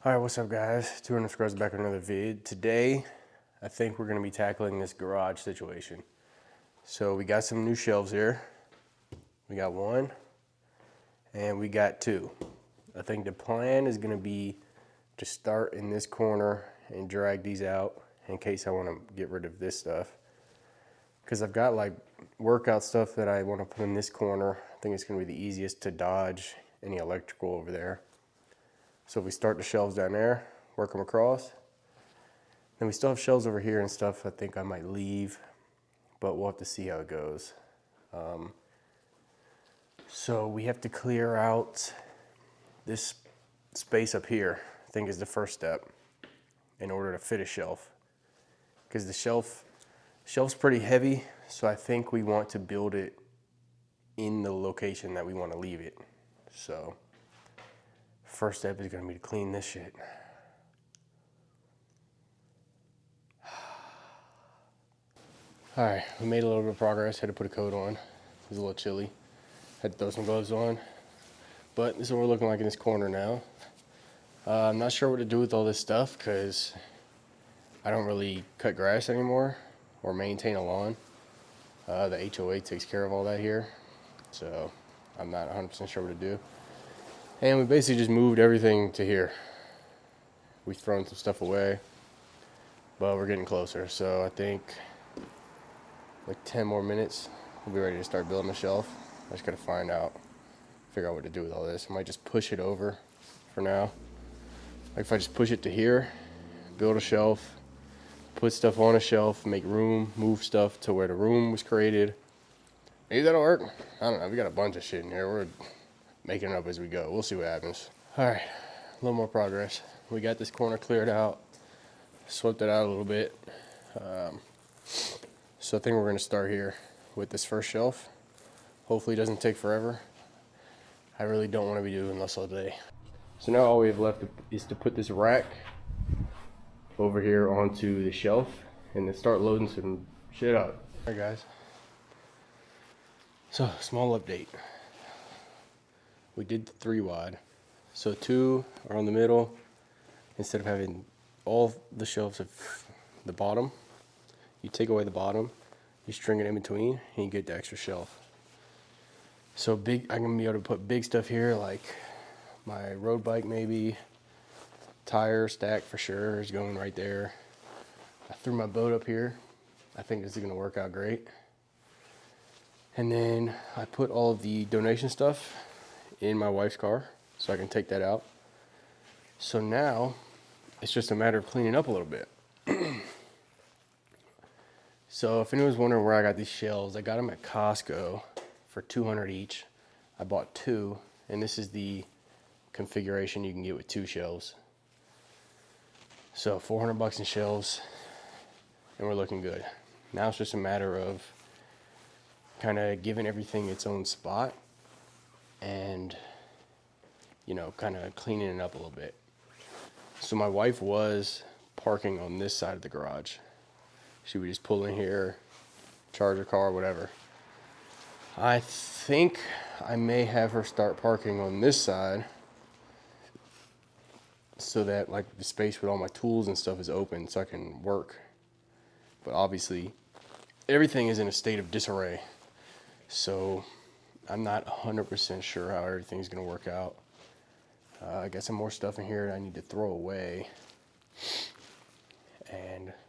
Alright, what's up guys? 200 Scrubs back with another vid. Today, I think we're going to be tackling this garage situation. So we got some new shelves here. We got one, and we got two. I think the plan is going to be to start in this corner and drag these out in case I want to get rid of this stuff. Because I've got like workout stuff that I want to put in this corner. I think it's going to be the easiest to dodge any electrical over there. So if we start the shelves down there, work them across. Then we still have shelves over here and stuff I think I might leave, but we'll have to see how it goes. So we have to clear out this space up here, I think is the first step, in order to fit a shelf. Because the shelf's pretty heavy, so I think we want to build it in the location that we want to leave it. So first step is going to be to clean this shit. All right, we made a little bit of progress. Had to put a coat on. It was a little chilly. Had to throw some gloves on. But this is what we're looking like in this corner now. I'm not sure what to do with all this stuff because I don't really cut grass anymore or maintain a lawn. The HOA takes care of all that here. So I'm not 100% sure what to do. And we basically just moved everything to here. We've thrown some stuff away, but we're getting closer. So I think like 10 more minutes, we'll be ready to start building a shelf. I just gotta figure out what to do with all this. I might just push it over for now. Like if I just push it to here, build a shelf, put stuff on a shelf, make room, move stuff to where the room was created. Maybe that'll work. I don't know, we got a bunch of shit in here. We're making it up as we go. We'll see what happens. All right, a little more progress. We got this corner cleared out, swept it out a little bit. So I think we're gonna start here with this first shelf. Hopefully it doesn't take forever. I really don't wanna be doing this all day. So now all we have left is to put this rack over here onto the shelf and then start loading some shit up. All right guys. So small update. We did the 3 wide. So 2 are on the middle. Instead of having all the shelves at the bottom, you take away the bottom, you string it in between, and you get the extra shelf. So big, I'm gonna be able to put big stuff here, like my road bike maybe, tire stack for sure is going right there. I threw my boat up here. I think this is gonna work out great. And then I put all of the donation stuff in my wife's car, so I can take that out. So now, it's just a matter of cleaning up a little bit. So if anyone's wondering where I got these shelves, I got them at Costco for $200 each. I bought 2, and this is the configuration you can get with 2 shelves. So $400 in shelves, and we're looking good. Now it's just a matter of kind of giving everything its own spot and, you know, kind of cleaning it up a little bit. So my wife was parking on this side of the garage. She would just pull in here, charge her car, whatever. I think I may have her start parking on this side so that like the space with all my tools and stuff is open so I can work. But obviously everything is in a state of disarray. So I'm not 100% sure how everything's gonna work out. I got some more stuff in here that I need to throw away.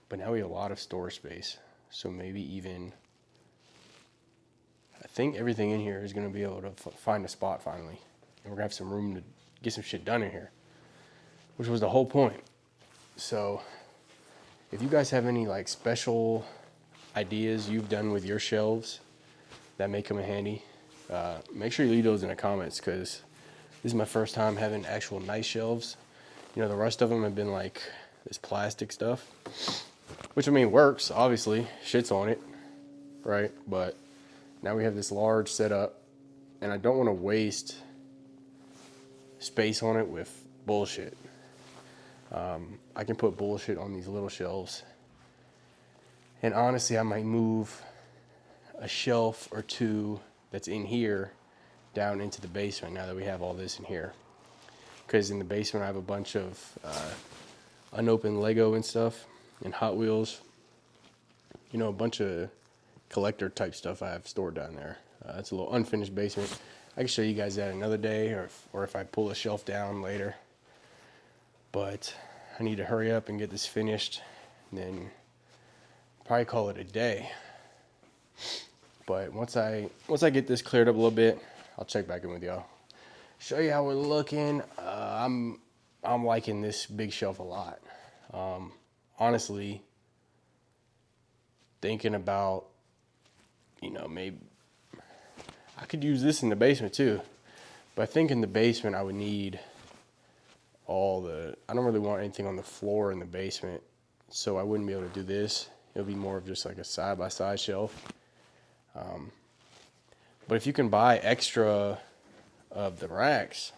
But now we have a lot of storage space. So maybe even, I think everything in here is gonna be able to find a spot finally. And we're gonna have some room to get some shit done in here, which was the whole point. So if you guys have any like special ideas you've done with your shelves that may come in handy, make sure you leave those in the comments, because this is my first time having actual nice shelves. You know, the rest of them have been like this plastic stuff, which I mean works, obviously, shit's on it, right? But now we have this large setup, and I don't want to waste space on it with bullshit. I can put bullshit on these little shelves, and honestly, I might move a shelf or 2 that's in here down into the basement now that we have all this in here. because in the basement I have a bunch of unopened Lego and stuff, and Hot Wheels. You know, a bunch of collector type stuff I have stored down there. It's a little unfinished basement. I can show you guys that another day, or if I pull the shelf down later. But I need to hurry up and get this finished, and then probably call it a day. But once I get this cleared up a little bit, I'll check back in with y'all. Show you how we're looking. I'm liking this big shelf a lot. Honestly, thinking about, you know, maybe I could use this in the basement too. But I think in the basement I would need I don't really want anything on the floor in the basement, so I wouldn't be able to do this. It would be more of just like a side-by-side shelf. But if you can buy extra of the racks,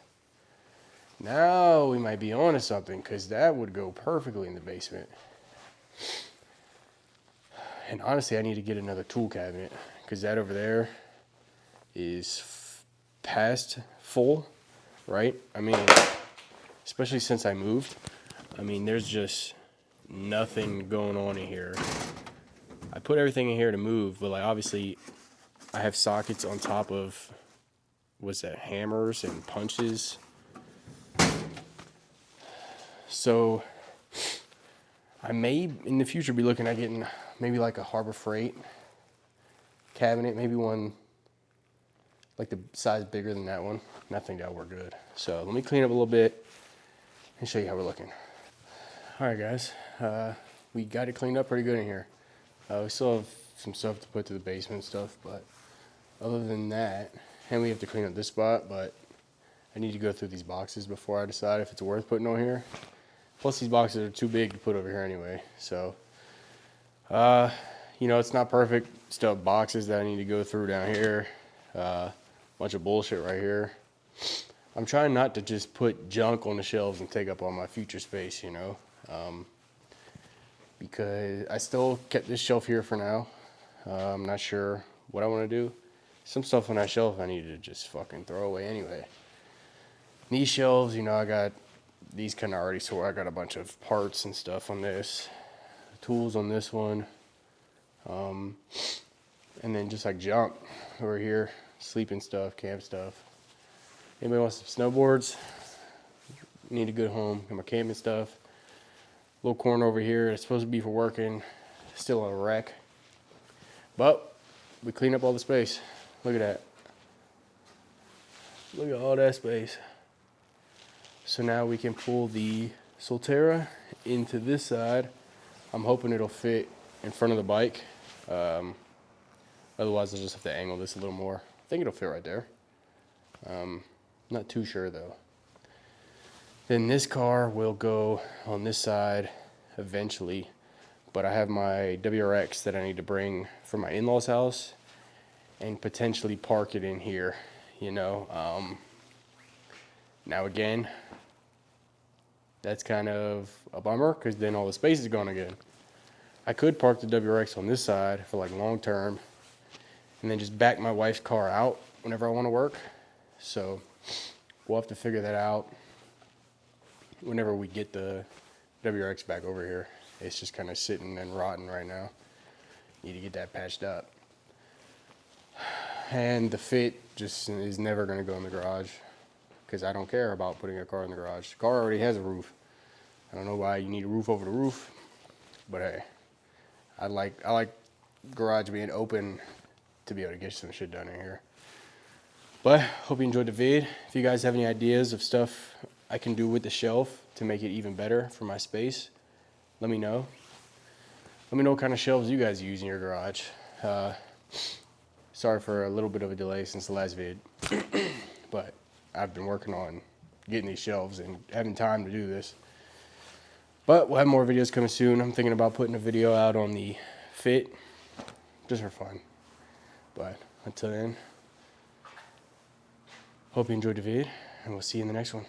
now we might be onto something, because that would go perfectly in the basement. And honestly, I need to get another tool cabinet, because that over there is past full, right? I mean, especially since I moved. I mean, there's just nothing going on in here. I put everything in here to move, but like obviously I have sockets on top of, what's that, hammers and punches. So I may in the future be looking at getting maybe like a Harbor Freight cabinet, maybe one like the size bigger than that one. And I think that'll work good. So let me clean up a little bit and show you how we're looking. All right, guys, we got it cleaned up pretty good in here. We still have some stuff to put to the basement stuff, but other than that, and we have to clean up this spot, but I need to go through these boxes before I decide if it's worth putting on here. Plus these boxes are too big to put over here anyway. So, you know, it's not perfect. Still have boxes that I need to go through down here. Bunch of bullshit right here. I'm trying not to just put junk on the shelves and take up all my future space, you know. Because I still kept this shelf here for now. I'm not sure what I want to do. Some stuff on that shelf I need to just fucking throw away anyway. These shelves, you know, I got these kind of already sorted. I got a bunch of parts and stuff on this. Tools on this one. And then just like junk over here. Sleeping stuff, camp stuff. Anybody wants some snowboards? Need a good home. Got my camping stuff. Little corner over here. It's supposed to be for working. Still a wreck. But we cleaned up all the space. Look at that. Look at all that space. So now we can pull the Solterra into this side. I'm hoping it'll fit in front of the bike. Otherwise I'll just have to angle this a little more. I think it'll fit right there. Not too sure though. Then this car will go on this side eventually, but I have my WRX that I need to bring from my in-laws house and potentially park it in here, you know. Now again, that's kind of a bummer because then all the space is gone again. I could park the WRX on this side for like long term and then just back my wife's car out whenever I want to work. So we'll have to figure that out whenever we get the WRX back over here. It's just kind of sitting and rotting right now. Need to get that patched up. And the fit just is never going to go in the garage because I don't care about putting a car in the garage. The car already has a roof. I don't know why you need a roof over the roof, but hey, I like garage being open to be able to get some shit done in here. But hope you enjoyed the vid. If you guys have any ideas of stuff I can do with the shelf to make it even better for my space, let me know. Let me know what kind of shelves you guys use in your garage. Sorry for a little bit of a delay since the last vid, but I've been working on getting these shelves and having time to do this. But we'll have more videos coming soon. I'm thinking about putting a video out on the fit, just for fun. But until then, hope you enjoyed the vid, and we'll see you in the next one.